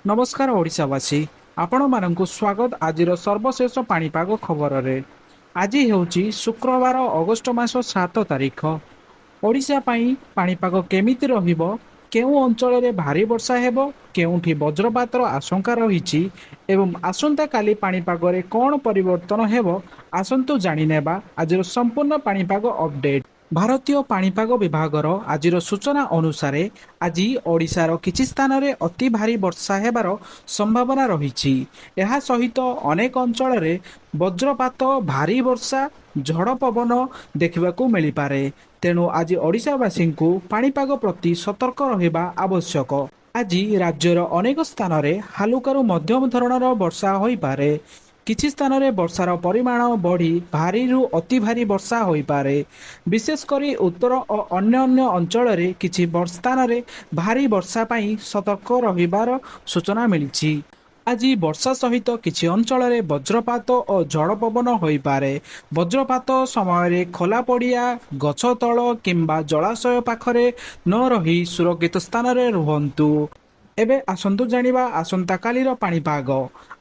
नमस्कार ओडिशावासी आपण मानक स्वागत आजिर सर्वशेष पाणीपाग खबर रे। आज हेउची शुक्रवार अगस्ट मास 7 तारिख। ओडिशा पई पाणीपाग केमिति रहिबो, केउ अंचल रे भारी वर्षा हेबो, केउठी वज्रपातर आशंका रहिछि एवं आसंता काली पाणीपाग रे कोन परिवर्तन हेबो आसंतु जानि नेबा आजिर संपूर्ण पाणीपाग अपडेट। भारतीय पाणीपाग विभागर आजिर सूचना अनुसार आज ओडिशार किछि स्थान रे अति भारी वर्षा हेबार संभावना रहिछि। एहा सहित अनेक अंचल रे वज्रपात, भारी वर्षा, झड़ पवन देखिबाकू मिली पारे। तेणु आज ओडिशावासी को पाणीपाग प्रति सतर्क रहिबा आवश्यक। आज राज्यर अनेक स्थान रे हालुकारू मध्यम धरणर वर्षा होई पारे। किछि स्थान रे वर्षार परिमाण बढ़ी भारी रु अति भारी वर्षा होई पारे। विशेष करी उत्तर और अन्य अंचल रे किछि स्थान रे भारी वर्षा पई सतर्क रहिबार सूचना मिलिछि। आज वर्षा सहित किछि अंचल रे वज्रपात और झड़ पवन होई पारे। वज्रपात समय रे खोला पड़िया, गछ तल किंबा जलाशय पाखरे न रही सुरक्षित स्थान रे रुहंतु। एबे आसंतु जानिबा आसंता कालीर पाणीपाग।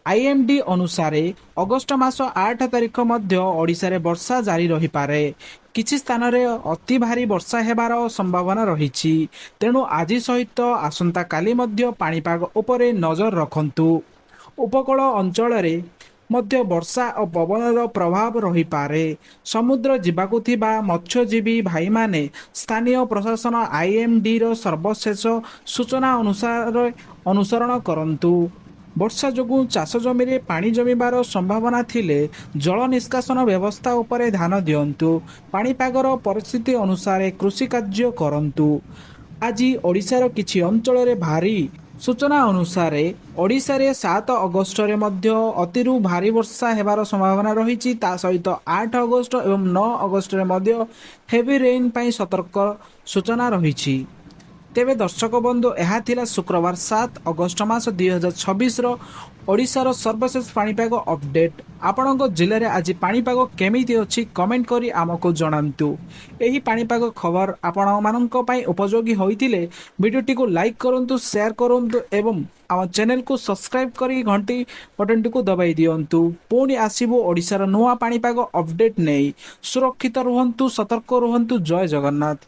आईएमडी अनुसार अगस्ट मास 8 तारिख मध्य ओडिशा रे वर्षा जारी रही पारे। किछि स्थान रे अति भारी वर्षा हेबार संभावना रहिछि। तेणु आज सहित आसंता काली मध्य पाणीपाग उपरे नजर रखंतु। उपकूल अंचल रे मध्य वर्षा और पवनर प्रभाव रही पारे। समुद्र जीवाकू थिबा मत्स्यजीवी भाई माने स्थानीय प्रशासन आईएमडी रो सर्वशेष सूचना अनुसरण करंतु। वर्षा जोगु चाष जमी रे पानी जमीबार संभावना थिले जल निष्कासन व्यवस्था उपरे ध्यान दियंतु। पाणीपागर परिस्थिति अनुसार कृषि कार्य करंतु। आज ओडिशार किछि अंचल रे भारी सूचना अनुसार ओडिशा रे 7 अगस्ट रे मध्य अतिरु भारी वर्षा हेबार संभावना रहिछि। ता सहित 8 अगस्ट एवं 9 अगस्ट रे मध्य हेवी रेन पई सतर्क सूचना रहिछि। तेबे दर्शक बंधु यह थिला शुक्रवार 7 अगस्ट मास 2026 रो ओडिशार सर्वशेष पाणीपाग अपडेट। आपणक जिले में आज पाणीपाग केमिति अछि कमेंट करी आमको जणांतु। एही पाणीपाग खबर आपण मानक पई उपयोगी होइतिले वीडियोटी को लाइक करंतु, शेयर करंतु एवं आम चैनल को सब्सक्राइब करी घंटी बटन को दबाई दियंतु। पुणी आसीबो ओडिशार नुआ पाणीपाग अपडेट नै। सुरक्षित रुहंतु, सतर्क रुहंतु। जय जगन्नाथ।